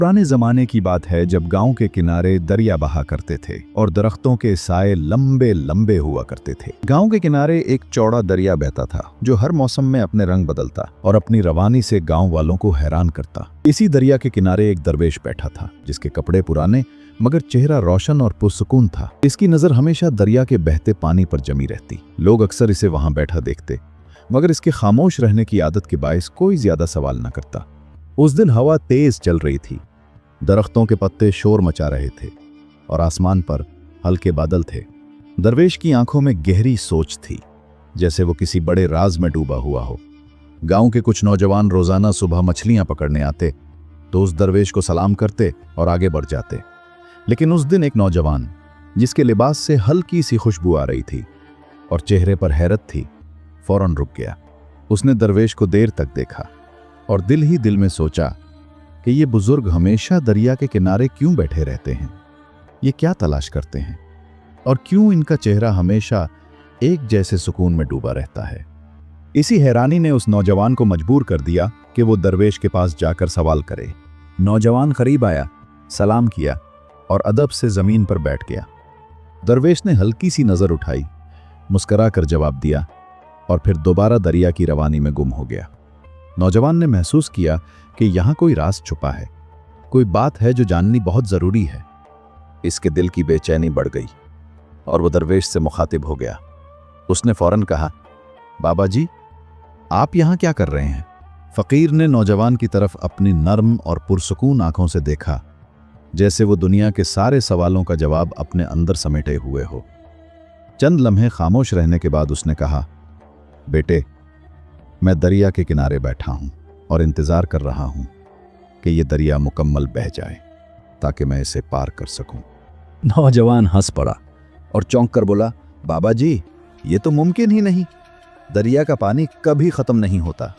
पुराने जमाने की बात है जब गांव के किनारे दरिया बहा करते थे और दरख्तों के साए लंबे लंबे हुआ करते थे। गांव के किनारे एक चौड़ा दरिया बहता था जो हर मौसम में अपने रंग बदलता और अपनी रवानी से गांव वालों को हैरान करता। इसी दरिया के किनारे एक दरवेश बैठा था जिसके कपड़े पुराने मगर चेहरा रोशन और पुरसुकून था। इसकी नजर हमेशा दरिया के बहते पानी पर जमी रहती। लोग अक्सर इसे वहां बैठा देखते मगर इसके खामोश रहने की आदत के बायस कोई ज्यादा सवाल न करता। उस दिन हवा तेज चल रही थी, दरख्तों के पत्ते शोर मचा रहे थे और आसमान पर हल्के बादल थे। दरवेश की आंखों में गहरी सोच थी, जैसे वो किसी बड़े राज में डूबा हुआ हो। गांव के कुछ नौजवान रोजाना सुबह मछलियां पकड़ने आते तो उस दरवेश को सलाम करते और आगे बढ़ जाते। लेकिन उस दिन एक नौजवान जिसके लिबास से हल्की सी खुशबू आ रही थी और चेहरे पर हैरत थी, फौरन रुक गया। उसने दरवेश को देर तक देखा और दिल ही दिल में सोचा कि ये बुजुर्ग हमेशा दरिया के किनारे क्यों बैठे रहते हैं, ये क्या तलाश करते हैं और क्यों इनका चेहरा हमेशा एक जैसे सुकून में डूबा रहता है। इसी हैरानी ने उस नौजवान को मजबूर कर दिया कि वो दरवेश के पास जाकर सवाल करे। नौजवान करीब आया, सलाम किया और अदब से जमीन पर बैठ गया। दरवेश ने हल्की सी नजर उठाई, मुस्कुरा कर जवाब दिया और फिर दोबारा दरिया की रवानी में गुम हो गया। नौजवान ने महसूस किया कि यहाँ कोई राज छुपा है, कोई बात है जो जाननी बहुत जरूरी है। इसके दिल की बेचैनी बढ़ गई और वो दरवेश से मुखातिब हो गया। उसने फौरन कहा, बाबा जी, आप यहाँ क्या कर रहे हैं? फकीर ने नौजवान की तरफ अपनी नर्म और पुरसुकून आंखों से देखा, जैसे वो दुनिया के सारे सवालों का जवाब अपने अंदर समेटे हुए हो। चंद लम्हे खामोश रहने के बाद उसने कहा, बेटे, मैं दरिया के किनारे बैठा हूं और इंतजार कर रहा हूं कि ये दरिया मुकम्मल बह जाए ताकि मैं इसे पार कर सकूं। नौजवान हंस पड़ा और चौंक कर बोला, बाबा जी, ये तो मुमकिन ही नहीं। दरिया का पानी कभी खत्म नहीं होता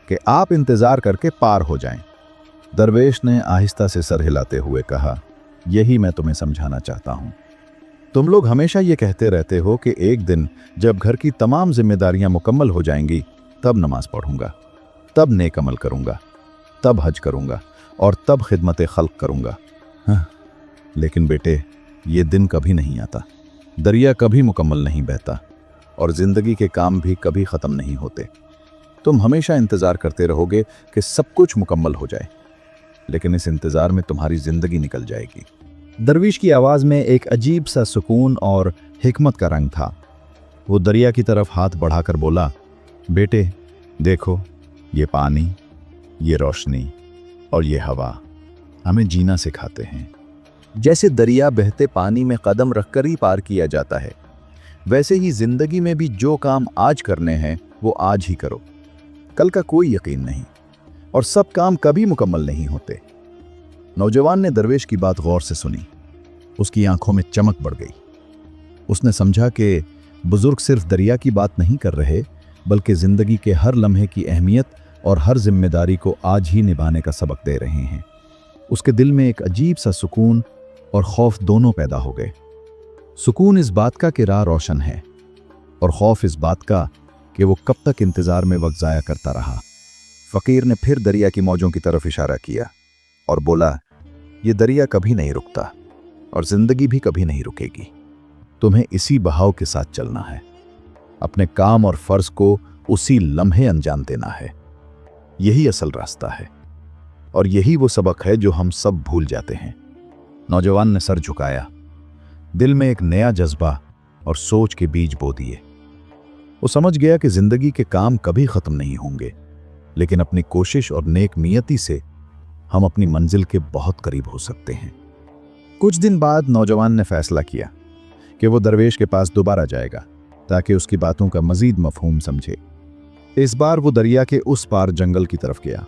कि आप इंतजार करके पार हो जाएं। दरवेश ने आहिस्ता से सर हिलाते हुए कहा, यही मैं तुम्हें समझाना चाहता हूं। तुम लोग हमेशा ये कहते रहते हो कि एक दिन जब घर की तमाम जिम्मेदारियां मुकम्मल हो जाएंगी तब नमाज पढ़ूंगा, तब नेक अमल करूंगा, तब हज करूंगा और तब खिदमत खल्क करूंगा। हाँ, लेकिन बेटे, ये दिन कभी नहीं आता। दरिया कभी मुकम्मल नहीं बहता और जिंदगी के काम भी कभी ख़त्म नहीं होते। तुम हमेशा इंतज़ार करते रहोगे कि सब कुछ मुकम्मल हो जाए, लेकिन इस इंतज़ार में तुम्हारी ज़िंदगी निकल जाएगी। दरवेश की आवाज़ में एक अजीब सा सुकून और हिकमत का रंग था। वो दरिया की तरफ हाथ बढ़ाकर बोला, बेटे देखो, ये पानी, ये रोशनी और ये हवा हमें जीना सिखाते हैं। जैसे दरिया बहते पानी में कदम रखकर ही पार किया जाता है, वैसे ही जिंदगी में भी जो काम आज करने हैं वो आज ही करो। कल का कोई यकीन नहीं और सब काम कभी मुकम्मल नहीं होते। नौजवान ने दरवेश की बात गौर से सुनी। उसकी आंखों में चमक बढ़ गई। उसने समझा कि बुजुर्ग सिर्फ दरिया की बात नहीं कर रहे, बल्कि जिंदगी के हर लम्हे की अहमियत और हर जिम्मेदारी को आज ही निभाने का सबक दे रहे हैं। उसके दिल में एक अजीब सा सुकून और खौफ दोनों पैदा हो गए। सुकून इस बात का कि राह रोशन है और खौफ इस बात का कि वो कब तक इंतजार में वक्त ज़ाया करता रहा। फकीर ने फिर दरिया की मौजों की तरफ इशारा किया और बोला, ये दरिया कभी नहीं रुकता और जिंदगी भी कभी नहीं रुकेगी। तुम्हें इसी बहाव के साथ चलना है, अपने काम और फर्ज को उसी लम्हे अंजाम देना है। यही असल रास्ता है और यही वो सबक है जो हम सब भूल जाते हैं। नौजवान ने सर झुकाया, दिल में एक नया जज्बा और सोच के बीज बो दिए। वो समझ गया कि जिंदगी के काम कभी खत्म नहीं होंगे, लेकिन अपनी कोशिश और नेक नियति से हम अपनी मंजिल के बहुत करीब हो सकते हैं। कुछ दिन बाद नौजवान ने फैसला किया कि वो दरवेश के पास दोबारा जाएगा ताकि उसकी बातों का मजीद मफहूम समझे। इस बार वो दरिया के उस पार जंगल की तरफ गया,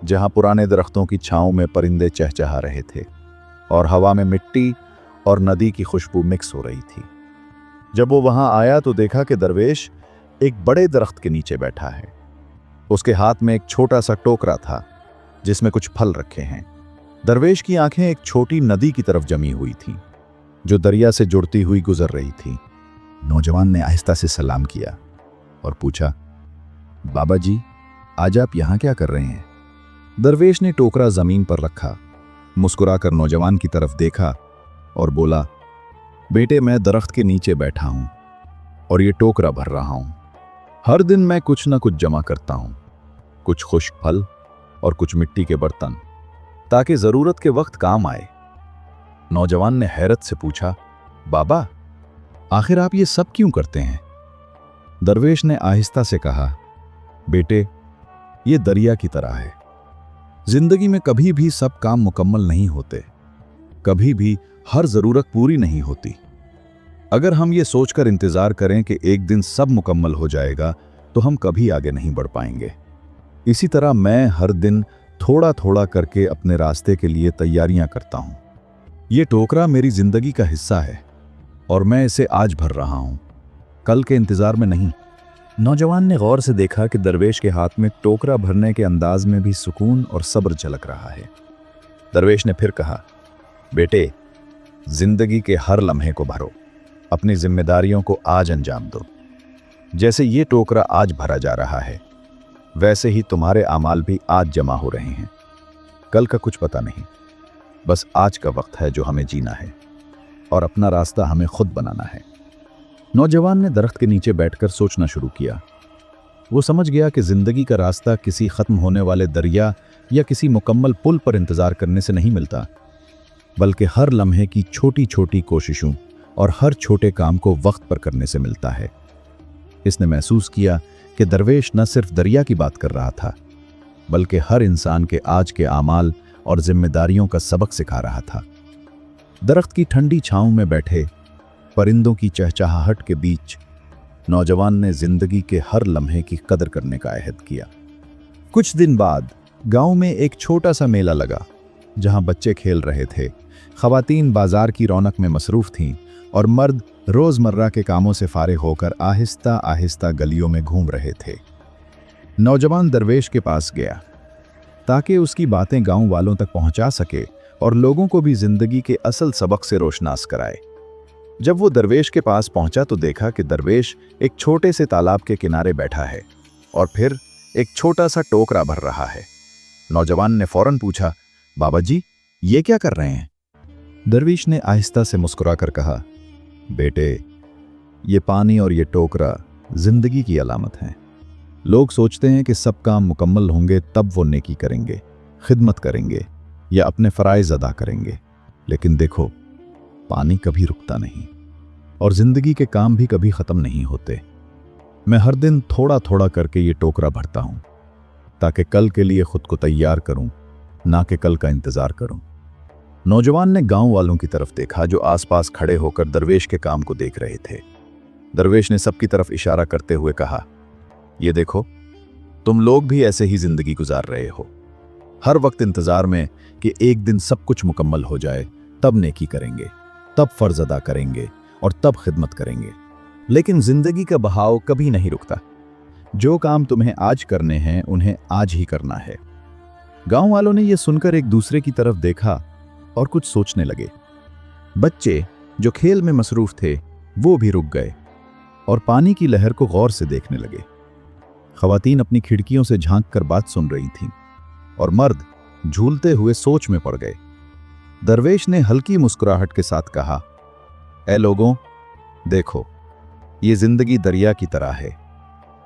जहां पुराने दरख्तों की छांव में परिंदे चहचहा रहे थे और हवा में मिट्टी और नदी की खुशबू मिक्स हो रही थी। जब वो वहां आया तो देखा कि दरवेश एक बड़े दरख्त के नीचे बैठा है। उसके हाथ में एक छोटा सा टोकरा था जिसमें कुछ फल रखे हैं। दरवेश की आंखें एक छोटी नदी की तरफ जमी हुई थीं, जो दरिया से जुड़ती हुई गुजर रही थी। नौजवान ने आहिस्ता से सलाम किया और पूछा, बाबा जी, आज आप यहाँ क्या कर रहे हैं? दरवेश ने टोकरा जमीन पर रखा मुस्कुराकर नौजवान की तरफ देखा और बोला, बेटे मैं दरख्त के नीचे बैठा हूं और ये टोकरा भर रहा हूं। हर दिन मैं कुछ न कुछ जमा करता हूं, कुछ खुश्क फल और कुछ मिट्टी के बर्तन, ताकि जरूरत के वक्त काम आए। नौजवान ने हैरत से पूछा, बाबा आखिर आप ये सब क्यों करते हैं? दरवेश ने आहिस्ता से कहा, बेटे ये दरिया की तरह है। जिंदगी में कभी भी सब काम मुकम्मल नहीं होते, कभी भी हर जरूरत पूरी नहीं होती। अगर हम ये सोचकर इंतजार करें कि एक दिन सब मुकम्मल हो जाएगा तो हम कभी आगे नहीं बढ़ पाएंगे। इसी तरह मैं हर दिन थोड़ा थोड़ा करके अपने रास्ते के लिए तैयारियां करता हूं। ये टोकरा मेरी जिंदगी का हिस्सा है और मैं इसे आज भर रहा हूं, कल के इंतजार में नहीं। नौजवान ने गौर से देखा कि दरवेश के हाथ में टोकरा भरने के अंदाज में भी सुकून और सब्र झलक रहा है। दरवेश ने फिर कहा, बेटे जिंदगी के हर लम्हे को भरो, अपनी जिम्मेदारियों को आज अंजाम दो। जैसे ये टोकरा आज भरा जा रहा है, वैसे ही तुम्हारे आमाल भी आज जमा हो रहे हैं। कल का कुछ पता नहीं, बस आज का वक्त है जो हमें जीना है और अपना रास्ता हमें खुद बनाना है। नौजवान ने दरख्त के नीचे बैठकर सोचना शुरू किया। वो समझ गया कि जिंदगी का रास्ता किसी खत्म होने वाले दरिया या किसी मुकम्मल पुल पर इंतजार करने से नहीं मिलता, बल्कि हर लम्हे की छोटी छोटी कोशिशों और हर छोटे काम को वक्त पर करने से मिलता है। इसने महसूस किया कि दरवेश न सिर्फ दरिया की बात कर रहा था, बल्कि हर इंसान के आज के आमाल और जिम्मेदारियों का सबक सिखा रहा था। दरख्त की ठंडी छांव में बैठे परिंदों की चहचहाहट के बीच नौजवान ने जिंदगी के हर लम्हे की कदर करने का अहद किया। कुछ दिन बाद गांव में एक छोटा सा मेला लगा, जहां बच्चे खेल रहे थे, खवातीन बाजार की रौनक में मसरूफ थीं और मर्द रोजमर्रा के कामों से फारिग होकर आहिस्ता आहिस्ता गलियों में घूम रहे थे। नौजवान दरवेश के पास गया ताकि उसकी बातें गांव वालों तक पहुंचा सके और लोगों को भी जिंदगी के असल सबक से रोशनास कराए। जब वो दरवेश के पास पहुंचा तो देखा कि दरवेश एक छोटे से तालाब के किनारे बैठा है और फिर एक छोटा सा टोकरा भर रहा है। नौजवान ने फौरन पूछा, बाबा जी ये क्या कर रहे हैं? दरवेश ने आहिस्ता से मुस्कुराकर कहा, बेटे ये पानी और ये टोकरा जिंदगी की अलामत हैं। लोग सोचते हैं कि सब काम मुकम्मल होंगे तब वो नेकी करेंगे, खिदमत करेंगे या अपने फराइज अदा करेंगे, लेकिन देखो पानी कभी रुकता नहीं और जिंदगी के काम भी कभी खत्म नहीं होते। मैं हर दिन थोड़ा थोड़ा करके ये टोकरा भरता हूं ताकि कल के लिए खुद को तैयार करूं, ना कि कल का इंतजार करूं। नौजवान ने गांव वालों की तरफ देखा जो आसपास खड़े होकर दरवेश के काम को देख रहे थे। दरवेश ने सबकी तरफ इशारा करते हुए कहा, ये देखो तुम लोग भी ऐसे ही जिंदगी गुजार रहे हो, हर वक्त इंतजार में कि एक दिन सब कुछ मुकम्मल हो जाए, तब नेकी करेंगे, तब फर्ज अदा करेंगे और तब खिदमत करेंगे। लेकिन जिंदगी का बहाव कभी नहीं रुकता। जो काम तुम्हें आज करने हैं उन्हें आज ही करना है। गांव वालों ने यह सुनकर एक दूसरे की तरफ देखा और कुछ सोचने लगे। बच्चे जो खेल में मसरूफ थे वो भी रुक गए और पानी की लहर को गौर से देखने लगे। खवातीन अपनी खिड़कियों से झांक कर बात सुन रही थीं और मर्द झूलते हुए सोच में पड़ गए। दरवेश ने हल्की मुस्कुराहट के साथ कहा, ऐ लोगों देखो ये जिंदगी दरिया की तरह है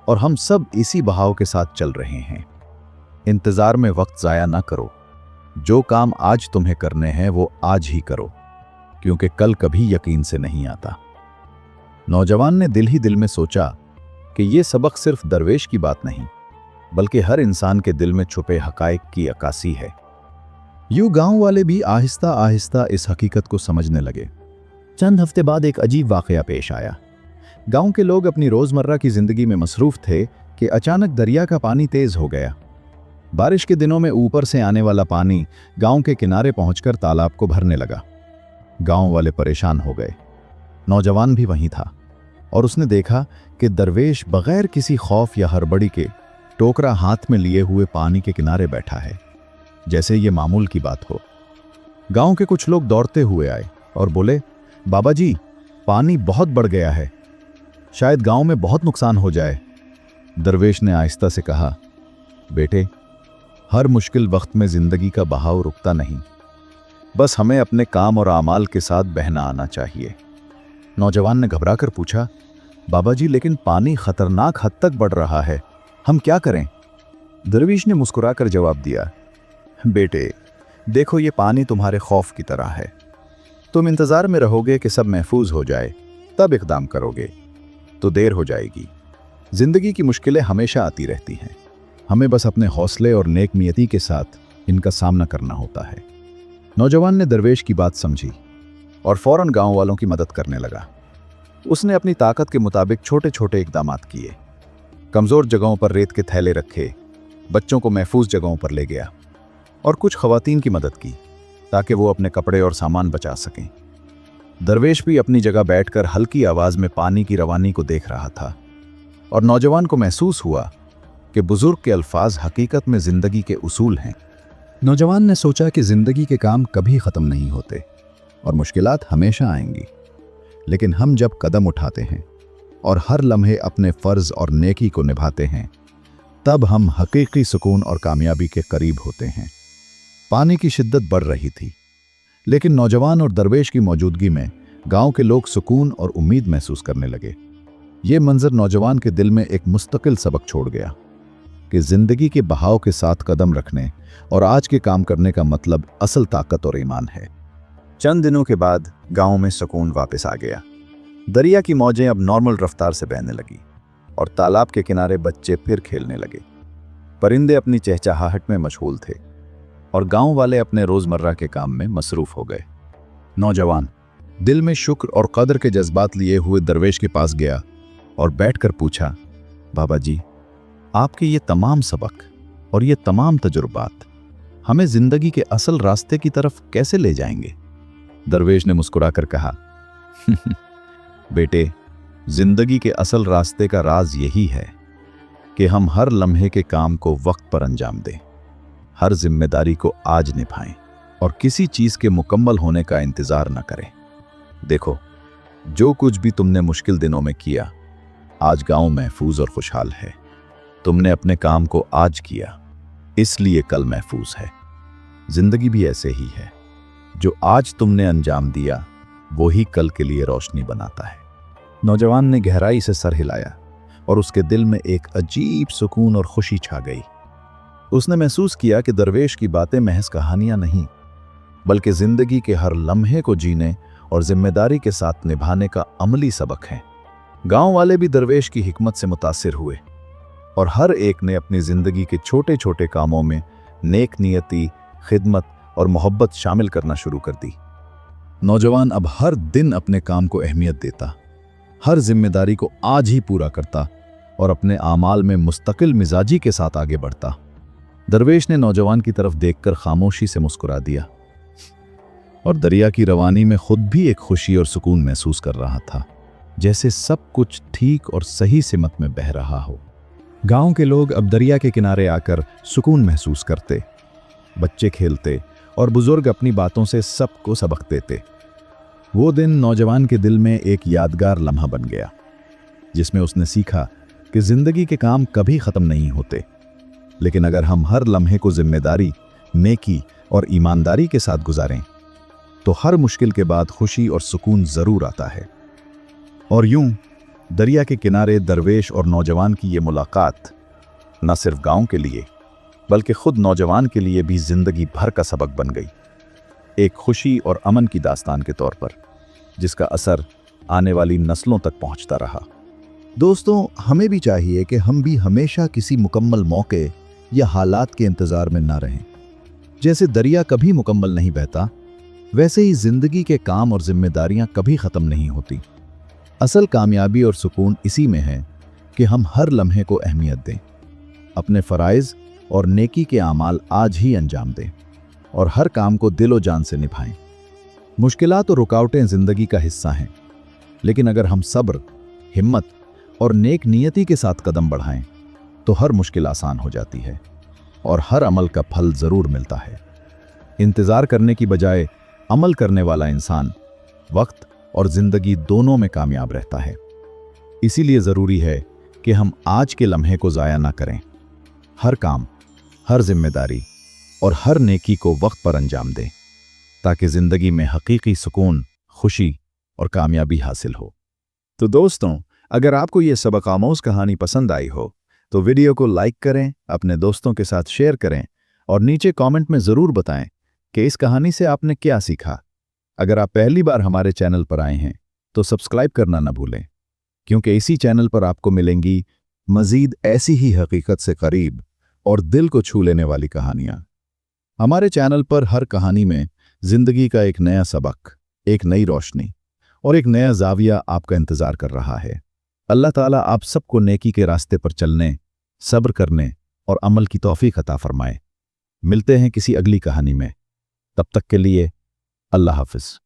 और हम सब इसी बहाव के साथ चल रहे हैं। इंतजार में वक्त जाया ना करो। जो काम आज तुम्हें करने हैं वो आज ही करो, क्योंकि कल कभी यकीन से नहीं आता। नौजवान ने दिल ही दिल में सोचा कि ये सबक सिर्फ दरवेश की बात नहीं, बल्कि हर इंसान के दिल में छुपे हकाइक की अक्कासी है। यूं गांव वाले भी आहिस्ता आहिस्ता इस हकीकत को समझने लगे। चंद हफ्ते बाद एक अजीब वाकया पेश आया। गांव के लोग अपनी रोजमर्रा की जिंदगी में मसरूफ थे कि अचानक दरिया का पानी तेज हो गया। बारिश के दिनों में ऊपर से आने वाला पानी गांव के किनारे पहुंचकर तालाब को भरने लगा। गांव वाले परेशान हो गए। नौजवान भी वहीं था और उसने देखा कि दरवेश बगैर किसी खौफ या हड़बड़ी के टोकरा हाथ में लिए हुए पानी के किनारे बैठा है, जैसे ये मामूल की बात हो। गांव के कुछ लोग दौड़ते हुए आए और बोले, बाबा जी पानी बहुत बढ़ गया है, शायद गांव में बहुत नुकसान हो जाए। दरवेश ने आहिस्ता से कहा, बेटे हर मुश्किल वक्त में जिंदगी का बहाव रुकता नहीं, बस हमें अपने काम और आमाल के साथ बहना आना चाहिए। नौजवान ने घबरा कर पूछा, बाबा जी लेकिन पानी खतरनाक हद तक बढ़ रहा है, हम क्या करें? दरवेश ने मुस्कुराकर जवाब दिया, बेटे देखो ये पानी तुम्हारे खौफ की तरह है। तुम इंतजार में रहोगे कि सब महफूज हो जाए, तब इकदाम करोगे तो देर हो जाएगी। जिंदगी की मुश्किलें हमेशा आती रहती हैं, हमें बस अपने हौसले और नेक नियति के साथ इनका सामना करना होता है। नौजवान ने दरवेश की बात समझी और फौरन गांव वालों की मदद करने लगा। उसने अपनी ताकत के मुताबिक छोटे छोटे इकदामात किए। कमज़ोर जगहों पर रेत के थैले रखे, बच्चों को महफूज जगहों पर ले गया और कुछ खवातीन की मदद की ताकि वो अपने कपड़े और सामान बचा सकें। दरवेश भी अपनी जगह बैठकर हल्की आवाज़ में पानी की रवानी को देख रहा था और नौजवान को महसूस हुआ कि बुजुर्ग के अल्फाज हकीकत में ज़िंदगी के उसूल हैं। नौजवान ने सोचा कि ज़िंदगी के काम कभी ख़त्म नहीं होते और मुश्किलात हमेशा आएंगी, लेकिन हम जब कदम उठाते हैं और हर लम्हे अपने फ़र्ज़ और नेकी को निभाते हैं, तब हम हकीकी सुकून और कामयाबी के करीब होते हैं। पानी की शिद्दत बढ़ रही थी, लेकिन नौजवान और दरवेश की मौजूदगी में गांव के लोग सुकून और उम्मीद महसूस करने लगे। ये मंजर नौजवान के दिल में एक मुस्तकिल सबक छोड़ गया कि ज़िंदगी के बहाव के साथ कदम रखने और आज के काम करने का मतलब असल ताकत और ईमान है। चंद दिनों के बाद गांव में सुकून वापस आ गया। दरिया की मौजें अब नॉर्मल रफ्तार से बहने लगी और तालाब के किनारे बच्चे फिर खेलने लगे। परिंदे अपनी चहचहाहट में मशगूल थे और गांव वाले अपने रोज़मर्रा के काम में मसरूफ़ हो गए। नौजवान दिल में शुक्र और कदर के जज्बात लिए हुए दरवेश के पास गया और बैठकर पूछा, बाबा जी आपके ये तमाम सबक और ये तमाम तजुर्बात हमें ज़िंदगी के असल रास्ते की तरफ कैसे ले जाएंगे? दरवेश ने मुस्कुराकर कहा, बेटे ज़िंदगी के असल रास्ते का राज यही है कि हम हर लम्हे के काम को वक्त पर अंजाम दें, हर जिम्मेदारी को आज निभाएं और किसी चीज़ के मुकम्मल होने का इंतज़ार न करें। देखो जो कुछ भी तुमने मुश्किल दिनों में किया, आज गांव महफूज और खुशहाल है। तुमने अपने काम को आज किया, इसलिए कल महफूज है। जिंदगी भी ऐसे ही है, जो आज तुमने अंजाम दिया वही कल के लिए रोशनी बनाता है। नौजवान ने गहराई से सर हिलाया और उसके दिल में एक अजीब सुकून और खुशी छा गई। उसने महसूस किया कि दरवेश की बातें महज कहानियां नहीं, बल्कि जिंदगी के हर लम्हे को जीने और जिम्मेदारी के साथ निभाने का अमली सबक है। गांव वाले भी दरवेश की हिकमत से मुतासिर हुए और हर एक ने अपनी जिंदगी के छोटे छोटे कामों में नेक नियति, खिदमत और मोहब्बत शामिल करना शुरू कर दी। नौजवान अब हर दिन अपने काम को अहमियत देता, हर जिम्मेदारी को आज ही पूरा करता और अपने आमाल में मुस्तकिल मिजाजी के साथ आगे बढ़ता। दरवेश ने नौजवान की तरफ देखकर खामोशी से मुस्कुरा दिया और दरिया की रवानी में खुद भी एक खुशी और सुकून महसूस कर रहा था, जैसे सब कुछ ठीक और सही सिमत में बह रहा हो। गांव के लोग अब दरिया के किनारे आकर सुकून महसूस करते, बच्चे खेलते और बुजुर्ग अपनी बातों से सबको सबक देते। वो दिन नौजवान के दिल में एक यादगार लम्हा बन गया, जिसमें उसने सीखा कि जिंदगी के काम कभी ख़त्म नहीं होते, लेकिन अगर हम हर लम्हे को जिम्मेदारी, नेकी और ईमानदारी के साथ गुजारें तो हर मुश्किल के बाद खुशी और सुकून ज़रूर आता है। और यूं दरिया के किनारे दरवेश और नौजवान की ये मुलाकात न सिर्फ गांव के लिए बल्कि खुद नौजवान के लिए भी ज़िंदगी भर का सबक बन गई, एक खुशी और अमन की दास्तान के तौर पर, जिसका असर आने वाली नस्लों तक पहुंचता रहा। दोस्तों, हमें भी चाहिए कि हम भी हमेशा किसी मुकम्मल मौके या हालात के इंतज़ार में ना रहें। जैसे दरिया कभी मुकम्मल नहीं बहता, वैसे ही ज़िंदगी के काम और जिम्मेदारियां कभी ख़त्म नहीं होती। असल कामयाबी और सुकून इसी में है कि हम हर लम्हे को अहमियत दें, अपने फ़राइज़ और नेकी के आमाल आज ही अंजाम दें और हर काम को दिलो जान से निभाएं। मुश्किलात और रुकावटें ज़िंदगी का हिस्सा हैं, लेकिन अगर हम सब्र, हिम्मत और नेक नियति के साथ कदम बढ़ाएं तो हर मुश्किल आसान हो जाती है और हर अमल का फल ज़रूर मिलता है। इंतज़ार करने की बजाय अमल करने वाला इंसान वक्त और ज़िंदगी दोनों में कामयाब रहता है। इसीलिए ज़रूरी है कि हम आज के लम्हे को ज़ाया ना करें, हर काम, हर जिम्मेदारी और हर नेकी को वक्त पर अंजाम दें, ताकि ज़िंदगी में हकीकी सुकून, खुशी और कामयाबी हासिल हो। तो दोस्तों, अगर आपको ये सबक आमोज़ कहानी पसंद आई हो तो वीडियो को लाइक करें, अपने दोस्तों के साथ शेयर करें और नीचे कमेंट में ज़रूर बताएं कि इस कहानी से आपने क्या सीखा। अगर आप पहली बार हमारे चैनल पर आए हैं तो सब्सक्राइब करना न भूलें, क्योंकि इसी चैनल पर आपको मिलेंगी मज़ीद ऐसी ही हकीकत से करीब और दिल को छू लेने वाली कहानियाँ। हमारे चैनल पर हर कहानी में ज़िंदगी का एक नया सबक, एक नई रोशनी और एक नया ज़ाविया आपका इंतज़ार कर रहा है। अल्लाह ताला आप सबको नेकी के रास्ते पर चलने, सब्र करने और अमल की तौफीक अता फरमाए। मिलते हैं किसी अगली कहानी में। तब तक के लिए अल्लाह हाफ़िज़।